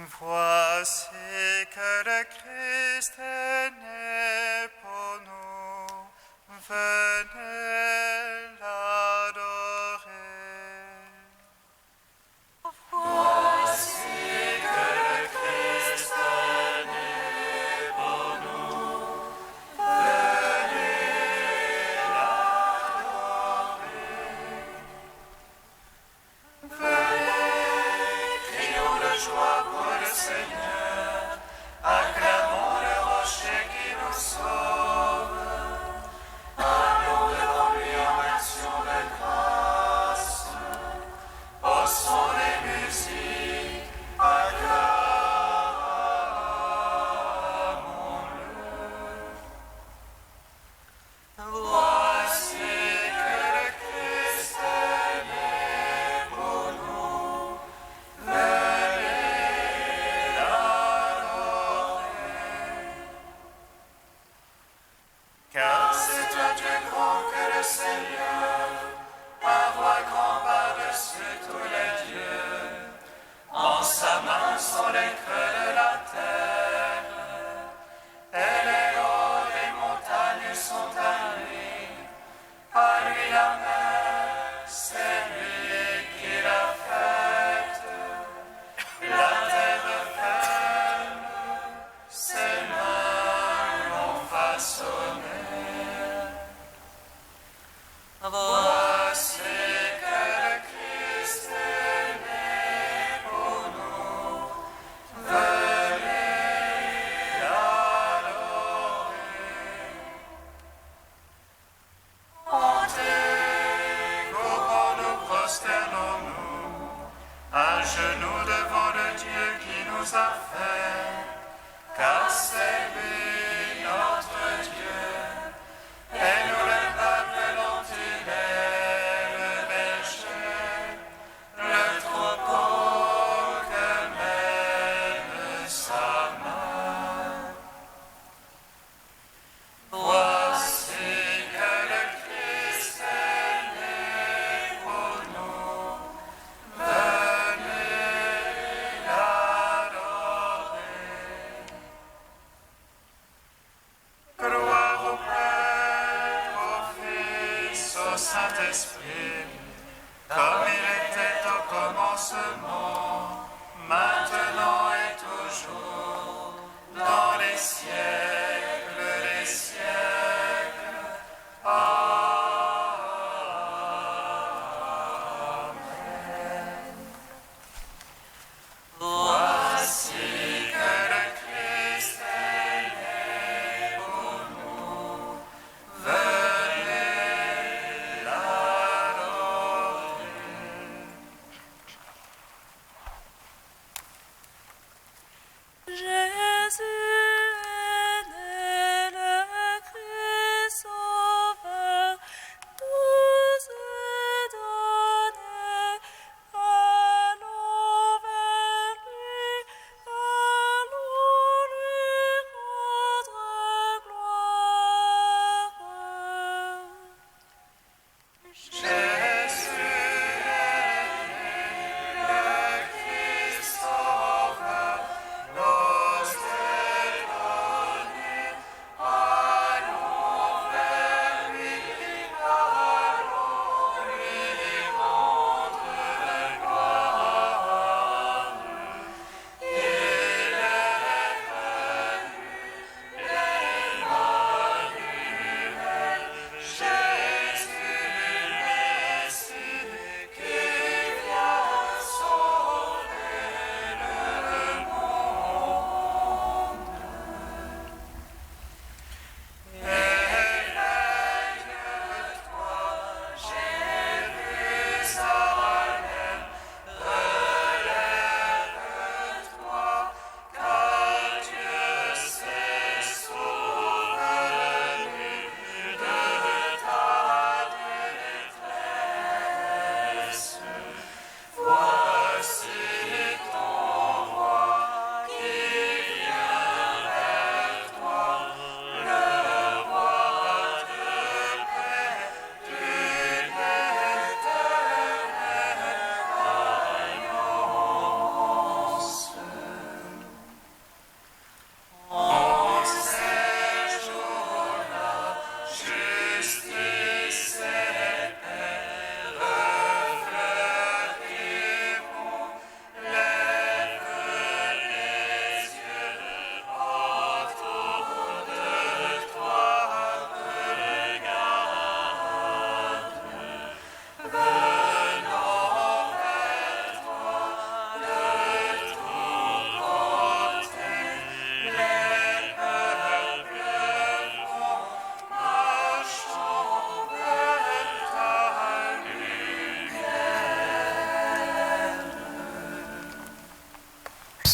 Voici que le Christ est né pour nous. Venez l'adorer. Voici que le Christ est né pour nous. Venez l'adorer. Venez, crions de joie pour le Seigneur. Acclamons le rocher qui nous sauve. Allons devant lui en action de grâce. Au son des musiques, acclamons-le. Voici que le Christ est né pour nous. Venez l'adorer. Car c'est un Dieu grand que le Seigneur, un roi grand par-dessus tous les dieux. En sa main sont les creux de la terre, et les hauts des montagnes sont à lui. À lui la mer, c'est lui qui l'a faite. La terre ferme, ses mains l'ont façonnée. Voici que le Christ est né pour nous. Venez l'adorer. Montez, courons, nous prosternons-nous, à genoux devant le Dieu qui nous a fait, car c'est lui notre Dieu, et nous le peuple dont il est le berger, le troupeau que mène sa main. Voici que le Christ est né pour nous. Venez l'adorer. Gloire au Père, au Fils, au Saint-Esprit, comme il était au commencement, maintenant et toujours, dans les siècles des siècles. Amen. Voici que le Christ est né pour nous. Venez l'adorer. Jésus est né, le Christ sauveur, nous est donné. Allons vers lui, allons lui rendre gloire. Jésus est né, le Christ sauveur, nous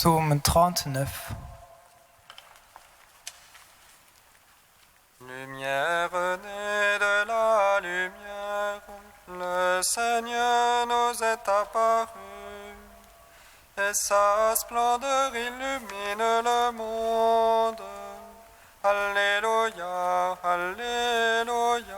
Psaume 39. Lumière née de la lumière, le Seigneur nous est apparu, et sa splendeur illumine le monde. Alléluia, Alléluia.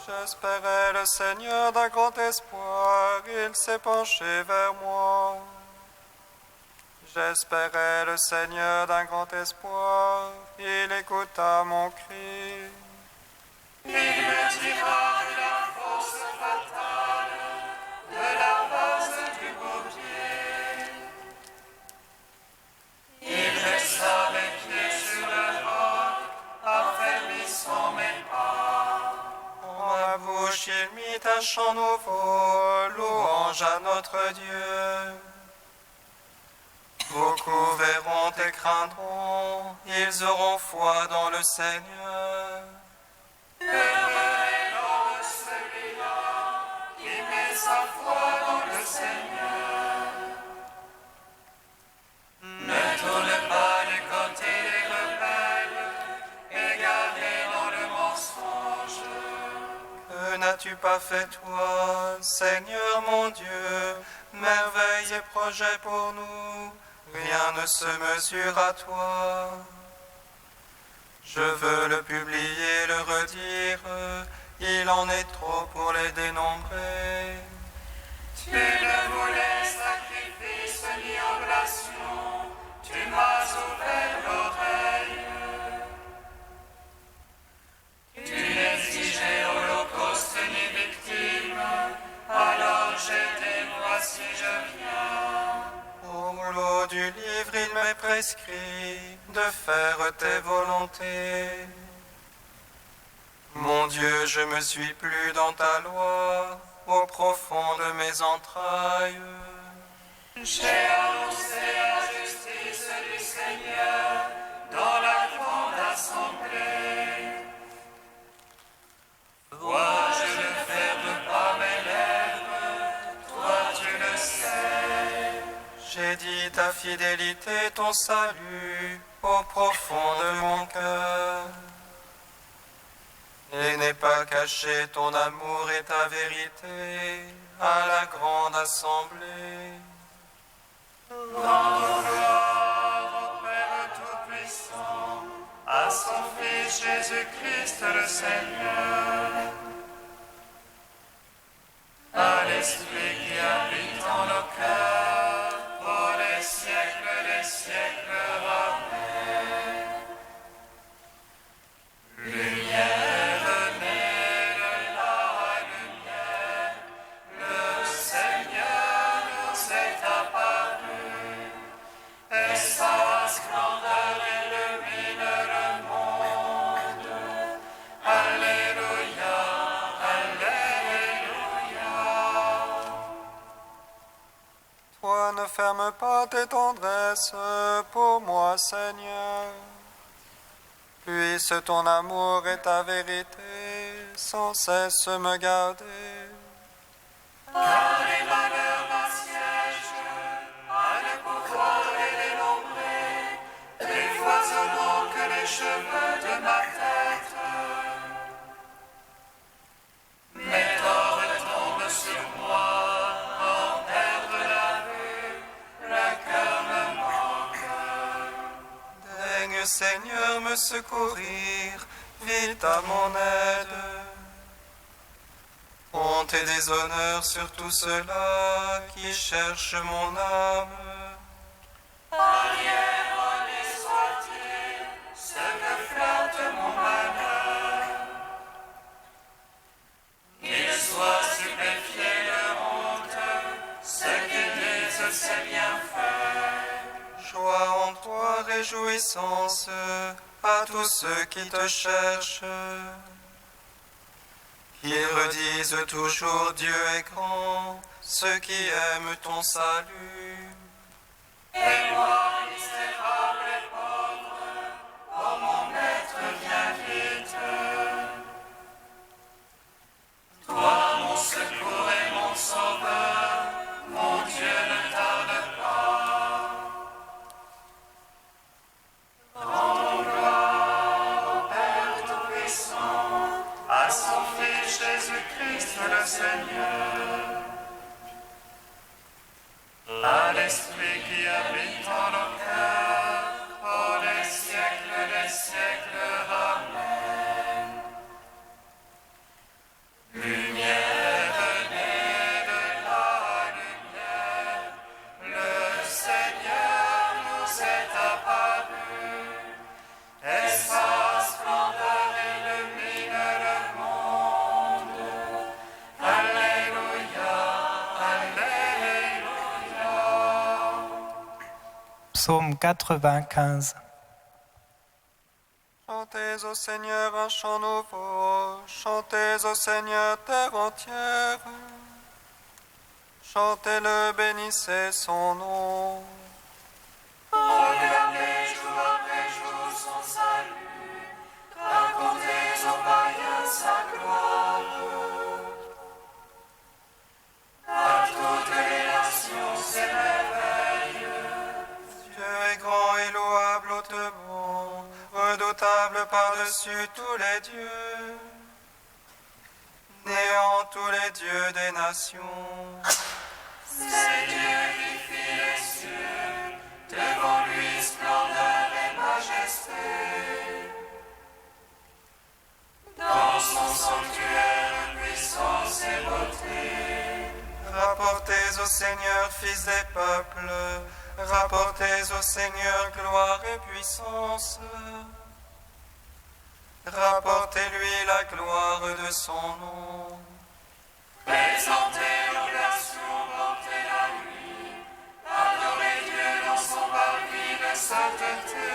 J'espérais le Seigneur d'un grand espoir, il s'est penché vers moi. J'espérais le Seigneur d'un grand espoir, il écouta mon cri. En ma bouche il mit un chant nouveau, louange à notre Dieu. Beaucoup verront et craindront, ils auront foi dans le Seigneur. Que n'as-tu pas fait toi, Seigneur mon Dieu, merveilles et projets pour nous, rien ne se mesure à toi. Je veux le publier, le redire, il en est trop pour les dénombrer. Tu ne voulais sacrifice ni oblation, tu m'as ouvert l'oreille. Tu n'exigeais holocauste ni victime, alors j'ai dit voici je viens. Au rouleau du livre, il m'est prescrit de faire tes volontés. Mon Dieu, je me suis plu dans ta loi, au profond de mes entrailles. J'ai annoncé la justice du Seigneur dans la grande assemblée. Moi, je ne ferme pas mes lèvres, toi tu le sais. J'ai dit ta fidélité, ton salut, au profond de mon cœur. Et n'aie pas caché ton amour et ta vérité à la grande assemblée. Rends gloire au Père Tout-Puissant, à son Fils Jésus-Christ le Seigneur, à l'Esprit qui habite en nos cœurs, pour les siècles des siècles. Amen. Lumière née de la lumière, le Seigneur nous est apparu, et sa splendeur illumine le monde. Alléluia, Alléluia. Toi ne ferme pas tes tendresses pour moi, Seigneur. Puisse ton amour et ta vérité sans cesse me garder. Car les malheurs m'assiègent, à ne pouvoir les dénombrer, plus foisonnants que les cheveux de ma tête. Mes torts tombent sur moi, en perdre la vue, le cœur me manque. Daigne, Seigneur, me secourir, vite à mon aide. Honte et déshonneur sur tous ceux-là qui cherchent mon âme. Erroné soit-il, ce que flatte mon malheur. Qu'ils soient stupéfiés de honte, ceux qui disent ses bienfaits. Joie en toi, réjouissance à tous ceux qui te cherchent. Ils redisent toujours Dieu est grand, ceux qui aiment ton salut. Et moi, misérable et pauvre, oh mon maître, viens vite. Toi, mon secours et mon sauveur, mon Dieu, ne tarde pas. Rendons gloire au Père Tout-Puissant, à son Fils Jésus-Christ le Seigneur, à l'Esprit qui habite en nos cœurs, pour les siècles des siècles. Amen. Lumière née de la lumière, le Seigneur nous est apparu, et sa splendeur illumine le monde. Alléluia, Alléluia. Psaume 95. Chantez au Seigneur un chant nouveau, chantez au Seigneur terre entière. Chantez-le, bénissez son nom. Proclamez jour après jour son salut, racontez aux païens sa gloire. À toutes les nations ses merveilles. Dieu est grand et louable hautement, redoutable par-dessus tous les dieux. Néant tous les dieux des nations. C'est Dieu qui fit les cieux, devant lui splendeur et majesté. Dans son sanctuaire, puissance et beauté. Rapportez au Seigneur, fils des peuples, rapportez au Seigneur gloire et puissance. Rapportez-lui la gloire de son nom. Présentez l'oblation, portez-la lui, adorez Dieu dans son parvis de sainteté.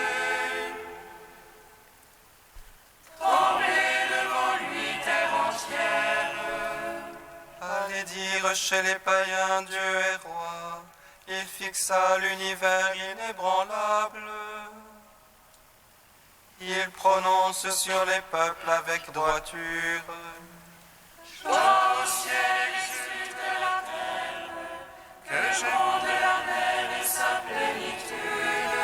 Tremblez devant lui, terre entière. Allez dire chez les païens, Dieu est roi. Il fixa l'univers inébranlable. Il prononce sur les peuples avec droiture. Joie au ciel exulte la terre, que j'aime la mer et sa plénitude.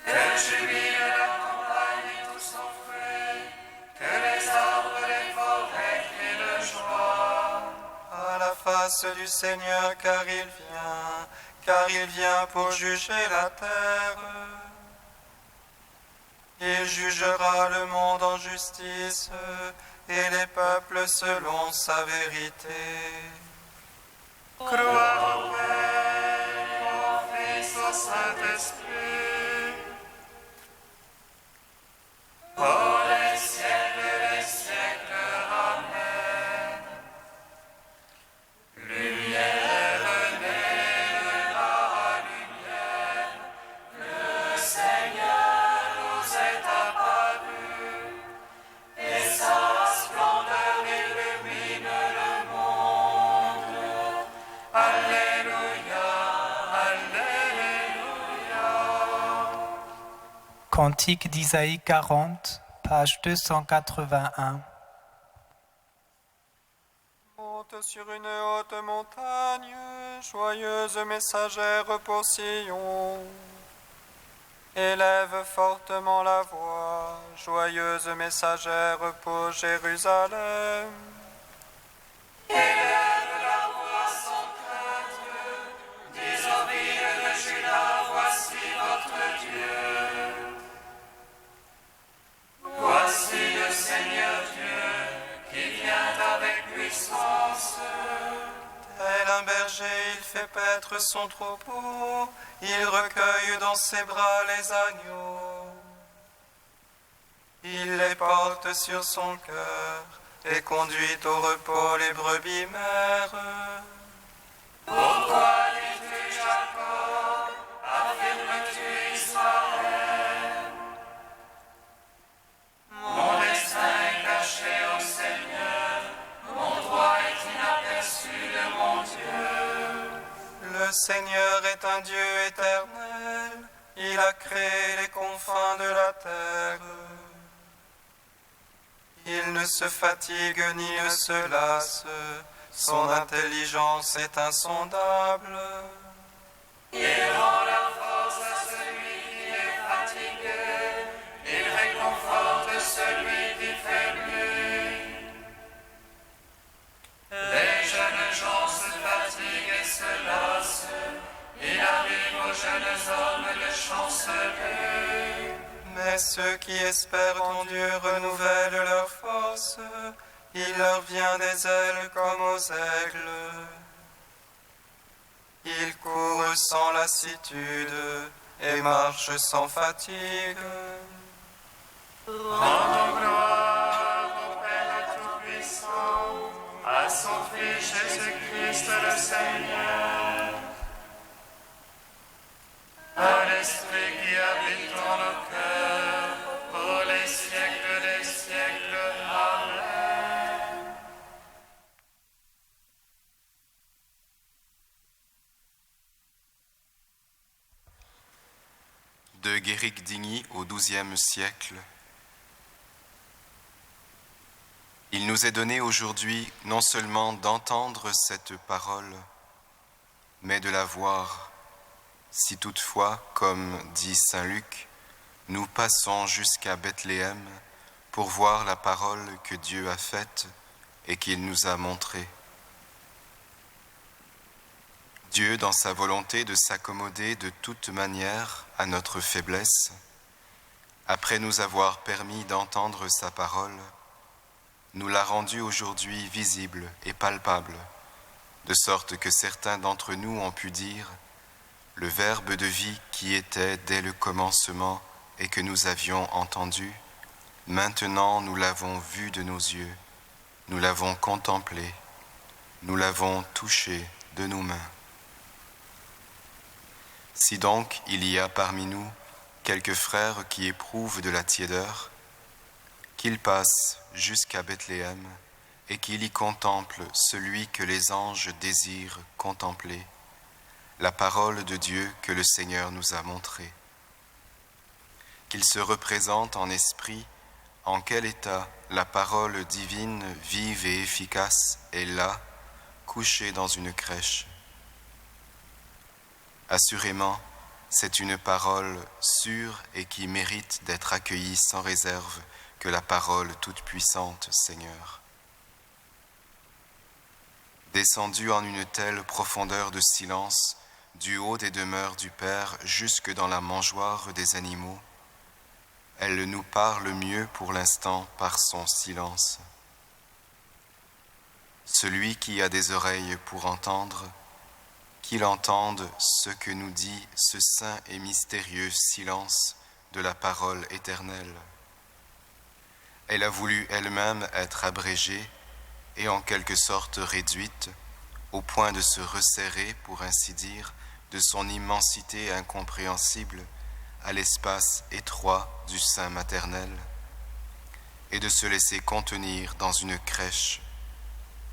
Que jubile la campagne et tout son fruit, que les arbres des forêts crient de joie. À la face du Seigneur, car il vient pour juger la terre. Il jugera le monde en justice et les peuples selon sa vérité. Gloire au Père, au Fils, au Saint-Esprit. Pour les siècles des siècles. Amen. Lumière née de la lumière, le Seigneur nous est apparu, et sa splendeur illumine le monde. Alléluia, Alléluia. Cantique d'Isaïe 40, page 281. Monte sur une haute montagne, joyeuse messagère pour Sion. Élève fortement la voix, joyeuse messagère pour Jérusalem. Élève la voix sans crainte, dis aux villes de Juda, voici votre Dieu. Voici le Seigneur Dieu qui vient avec puissance. Tel un berger, il fait paître son troupeau, il recueille dans ses bras les agneaux. Il les porte sur son cœur et conduit au repos les brebis mères. Pourquoi dis-tu Jacob, affirmes-tu Israël? Mon destin est Le Seigneur est un Dieu éternel, il a créé les confins de la terre. Il ne se fatigue ni ne se lasse, son intelligence est insondable. Il rend la force à celui qui est fatigué, il réconforte celui qui faiblit. Les jeunes gens se fatiguent et se lassent, il arrive aux jeunes hommes de chanceler. Mais ceux qui espèrent en Dieu renouvellent leur force, il leur vient des ailes comme aux aigles. Ils courent sans lassitude et marchent sans fatigue. Rendons gloire au Père Tout-Puissant, à son Fils Jésus-Christ le Seigneur, à l'Esprit qui habite dans nos cœurs, pour les siècles des siècles. Amen. De Guéric d'Igny au XIIe siècle. Il nous est donné aujourd'hui non seulement d'entendre cette parole, mais de la voir, si toutefois, comme dit saint Luc, nous passons jusqu'à Bethléem pour voir la parole que Dieu a faite et qu'il nous a montrée. Dieu, dans sa volonté de s'accommoder de toute manière à notre faiblesse, après nous avoir permis d'entendre sa parole, nous l'a rendue aujourd'hui visible et palpable, de sorte que certains d'entre nous ont pu dire « Le Verbe de vie qui était dès le commencement et que nous avions entendu, maintenant nous l'avons vu de nos yeux, nous l'avons contemplé, nous l'avons touché de nos mains. » Si donc il y a parmi nous quelques frères qui éprouvent de la tiédeur, qu'ils passent jusqu'à Bethléem et qu'ils y contemplent celui que les anges désirent contempler, la parole de Dieu que le Seigneur nous a montrée. Qu'ils se représentent en esprit en quel état la parole divine, vive et efficace, est là, couchée dans une crèche. Assurément, c'est une parole sûre et qui mérite d'être accueillie sans réserve que la parole toute-puissante, Seigneur. Descendue en une telle profondeur de silence, du haut des demeures du Père jusque dans la mangeoire des animaux, elle nous parle mieux pour l'instant par son silence. Celui qui a des oreilles pour entendre, qu'il entende ce que nous dit ce saint et mystérieux silence de la parole éternelle. Elle a voulu elle-même être abrégée et en quelque sorte réduite, au point de se resserrer, pour ainsi dire, de son immensité incompréhensible à l'espace étroit du sein maternel, et de se laisser contenir dans une crèche,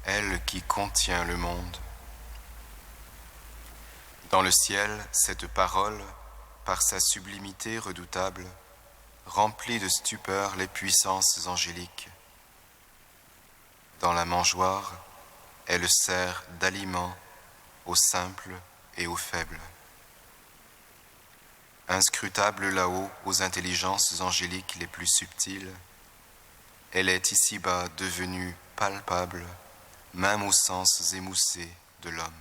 elle qui contient le monde. Dans le ciel, cette parole, par sa sublimité redoutable, remplit de stupeur les puissances angéliques. Dans la mangeoire, elle sert d'aliment aux simples et aux faibles. Inscrutable là-haut aux intelligences angéliques les plus subtiles, elle est ici-bas devenue palpable, même aux sens émoussés de l'homme.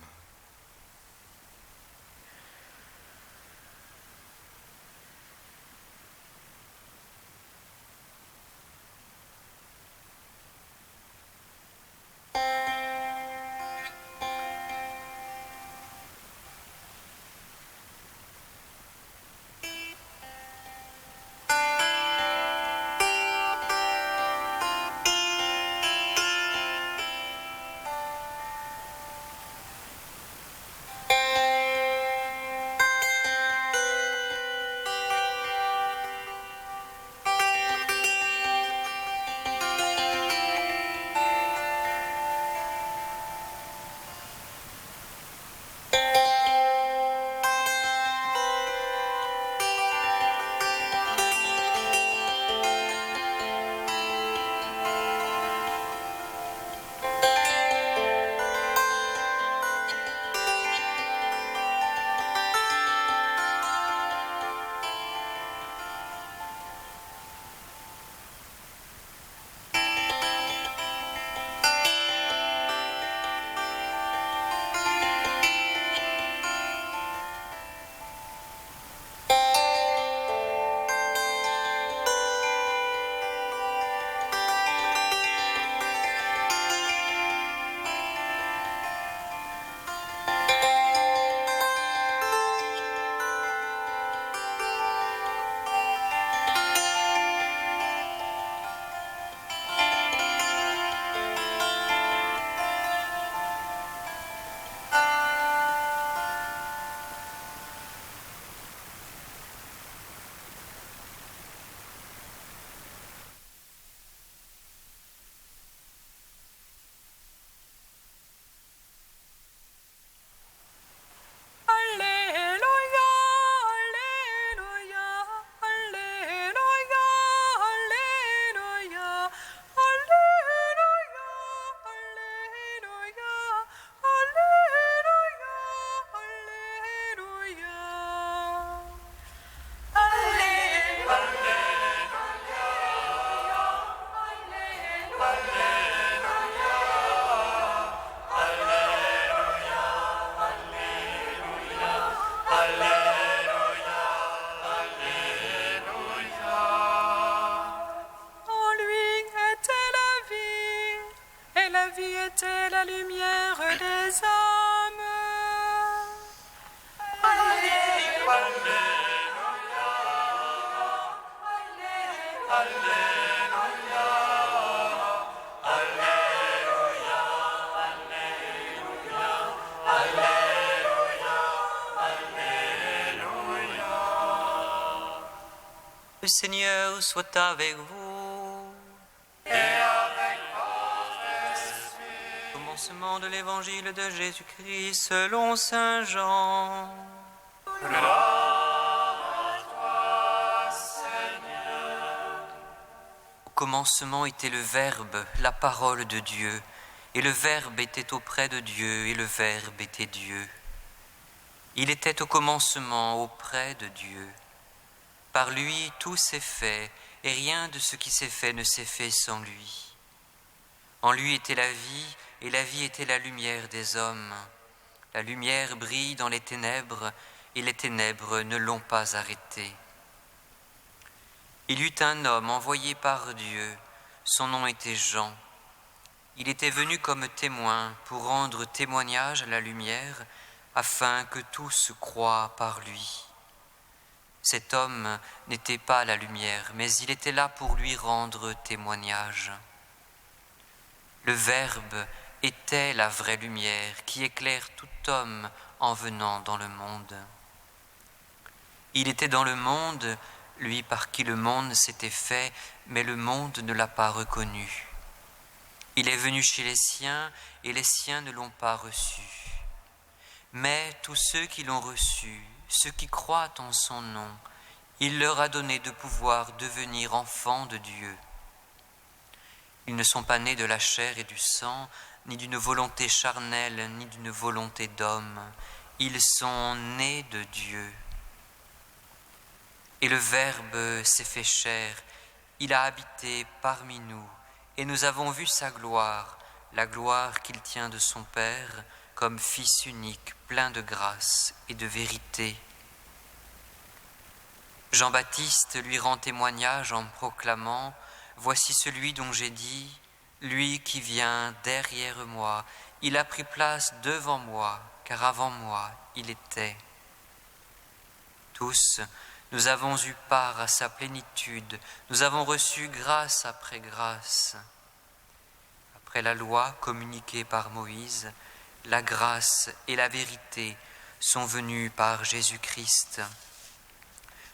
et la vie était la lumière des hommes. Le Seigneur soit avec vous. Et avec votre esprit. Commencement de l'évangile de Jésus-Christ selon saint Jean. Gloire à toi, Seigneur. Au commencement était le Verbe, la parole de Dieu, et le Verbe était auprès de Dieu, et le Verbe était Dieu. Il était au commencement auprès de Dieu. Par lui tout s'est fait, et rien de ce qui s'est fait ne s'est fait sans lui. En lui était la vie, et la vie était la lumière des hommes. La lumière brille dans les ténèbres, et les ténèbres ne l'ont pas arrêtée. Il y eut un homme envoyé par Dieu, son nom était Jean. Il était venu comme témoin pour rendre témoignage à la lumière, afin que tous croient par lui. Cet homme n'était pas la lumière, mais il était là pour lui rendre témoignage. Le Verbe était la vraie lumière qui éclaire tout homme en venant dans le monde. Il était dans le monde, lui par qui le monde s'était fait, mais le monde ne l'a pas reconnu. Il est venu chez les siens, et les siens ne l'ont pas reçu. Mais tous ceux qui l'ont reçu, ceux qui croient en son nom, il leur a donné de pouvoir devenir enfants de Dieu. Ils ne sont pas nés de la chair et du sang, ni d'une volonté charnelle, ni d'une volonté d'homme. Ils sont nés de Dieu. Et le Verbe s'est fait chair, il a habité parmi nous, et nous avons vu sa gloire, la gloire qu'il tient de son Père, comme Fils unique, plein de grâce et de vérité. Jean-Baptiste lui rend témoignage en proclamant « Voici celui dont j'ai dit, lui qui vient derrière moi, il a pris place devant moi, car avant moi il était. » Tous, nous avons eu part à sa plénitude, nous avons reçu grâce après grâce. Après la loi communiquée par Moïse, la grâce et la vérité sont venues par Jésus-Christ.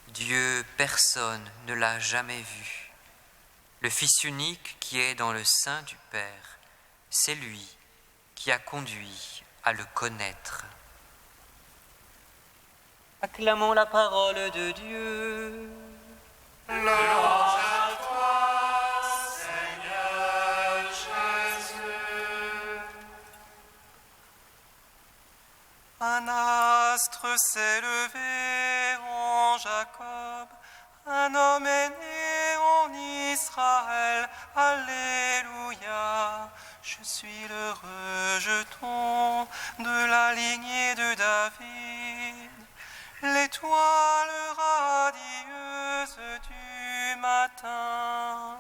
Dieu, personne ne l'a jamais vu. Le Fils unique qui est dans le sein du Père, c'est lui qui a conduit à le connaître. Acclamons la parole de Dieu. Louange à toi, Seigneur Jésus. Un astre s'est levé en Jacob, un homme est né en Israël, Alléluia. Je suis le rejeton de la lignée de David, l'étoile radieuse du matin.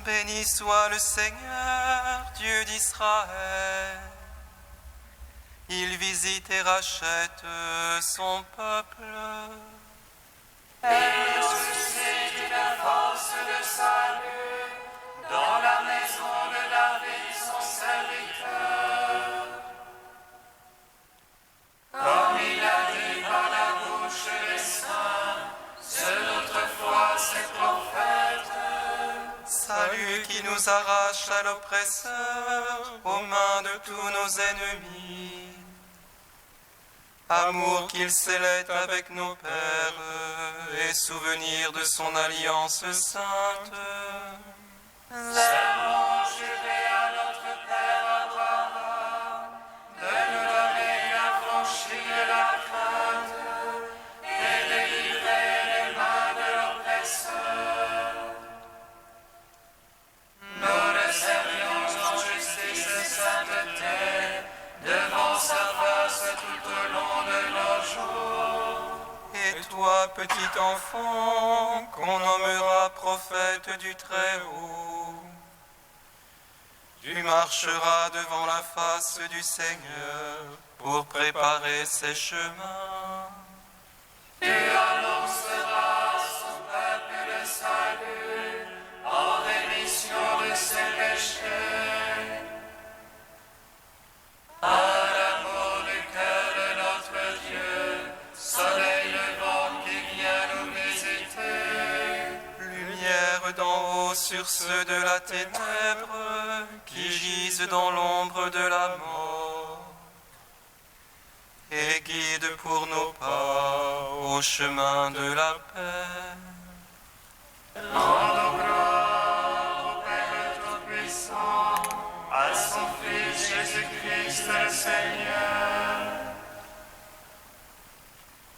Béni soit le Seigneur, Dieu d'Israël. Il visite et rachète son peuple. Et suscite une force de salut dans la maison de David, son serviteur. Comme il a dit par la bouche des saints, c'est notre foi, ses prophètes. Salut qui nous arrache à l'oppresseur, aux mains de tous nos ennemis. Amour qu'il scellait avec nos pères, et souvenir de son alliance sainte. Serment juré à notre Père Abraham, de nous petit enfant qu'on nommera prophète du Très-Haut. Tu marcheras devant la face du Seigneur pour préparer ses chemins. Tu annonceras son peuple le salut en rémission de ses péchés. À l'amour du cœur de notre Dieu, soleil levant qui vient nous visiter. Lumière d'en haut sur ceux de la ténèbre qui gisent dans l'ombre de la mort. Et guide pour nos pas au chemin de la paix. Rendons gloire au Père Tout-Puissant, à son Fils Jésus-Christ le Seigneur,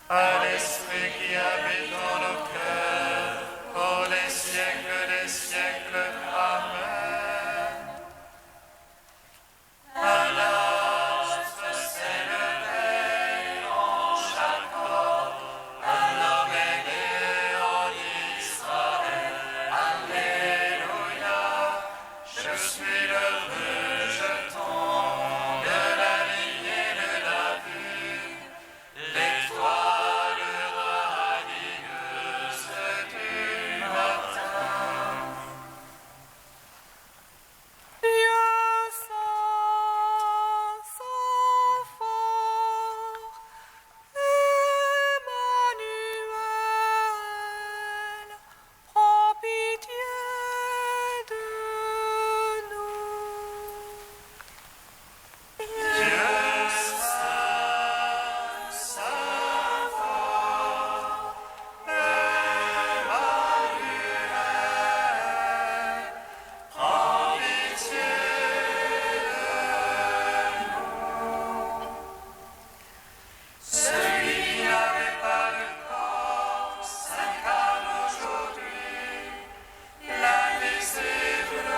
à l'Esprit qui habite dans nos cœurs, pour les siècles des siècles. Amen. Un astre s'élevait en Jacob, un homme est né en Israël. Alléluia. Je suis le rejeton de la lignée de David, l'étoile radieuse du matin. Dieu saint, saint fort, Emmanuel, prends pitié de nous. Dieu saint, saint fort, Emmanuel, prends pitié de nous. Celui qui n'avait pas de corps s'incarne aujourd'hui. L'invisible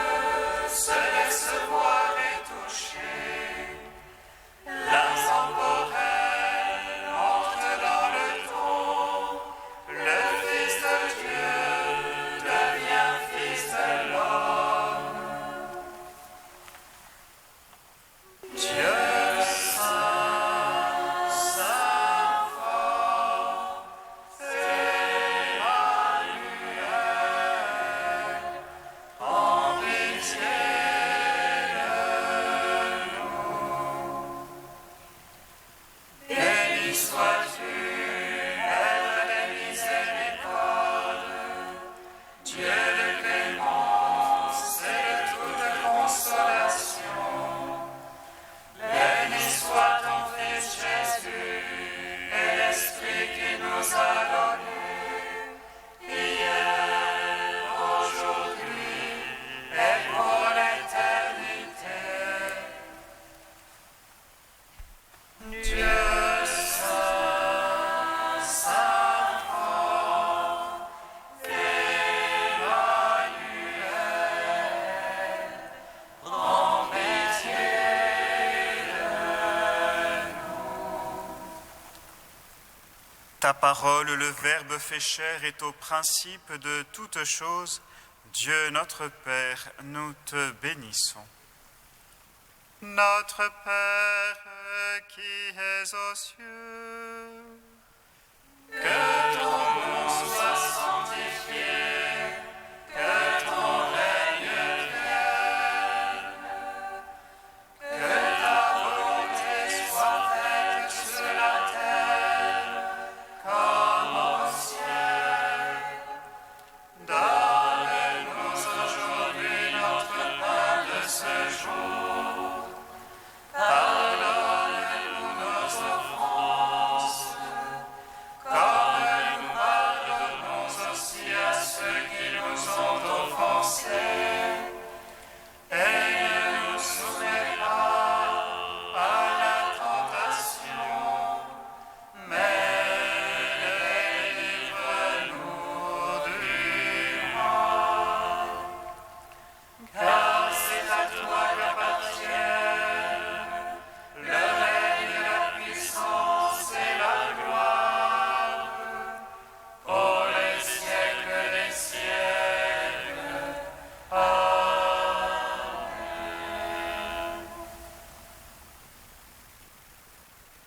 se laisse voir et toucher. L'intemporel entre dans le temps. Le Fils de Dieu devient Fils de l'homme. Dieu saint, saint fort, Emmanuel, prends pitié de nous. Béni sois-tu, Père des miséricordes, Dieu de clémence et de toute consolation. Béni soit ton Fils Jésus et l'Esprit qui nous a donnés, hier, aujourd'hui et pour l'éternité. Dieu saint, saint fort, Emmanuel, prends pitié de nous. Ta parole, le Verbe fait chair, est au principe de toutes choses. Dieu notre Père, nous te bénissons. Notre Père qui es aux cieux, Que ton nom soit sanctifié, que ton règne vienne, que ta volonté soit faite sur la terre comme au ciel. Donne-nous aujourd'hui notre pain de ce jour. Pardonne-nous nos offenses, comme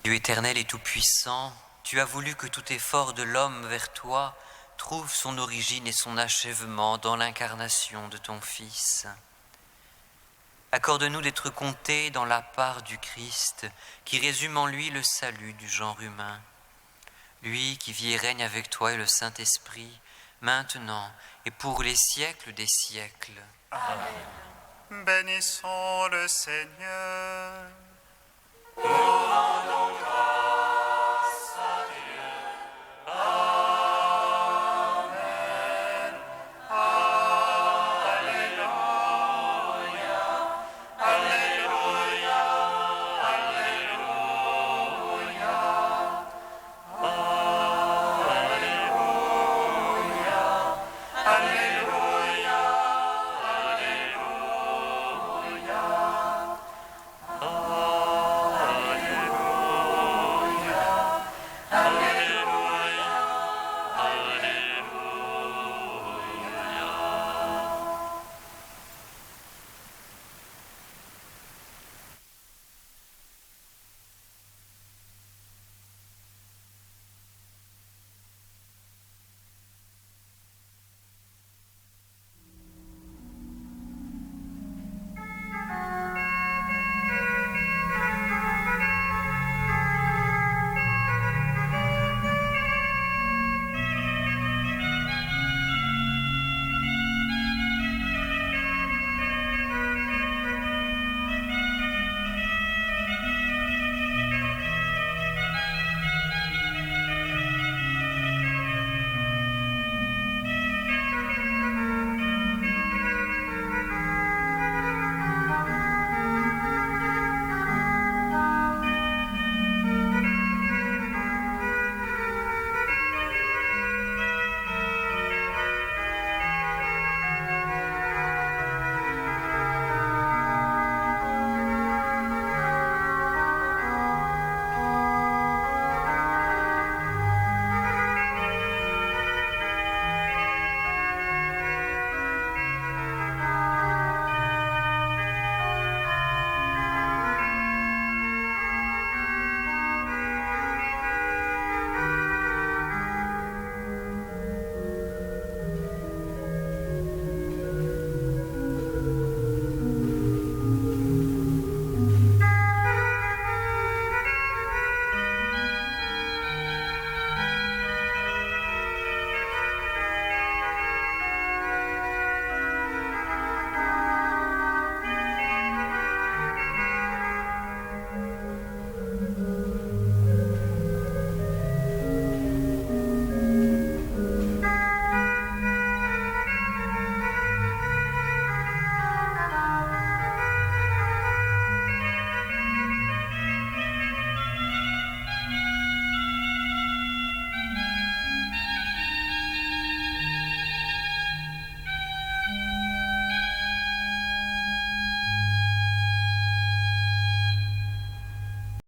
Dieu éternel et tout-puissant, tu as voulu que tout effort de l'homme vers toi trouve son origine et son achèvement dans l'incarnation de ton Fils. Accorde-nous d'être comptés dans la part du Christ, qui résume en lui le salut du genre humain. Lui qui vit et règne avec toi et le Saint-Esprit, maintenant et pour les siècles des siècles. Bénissons le Seigneur.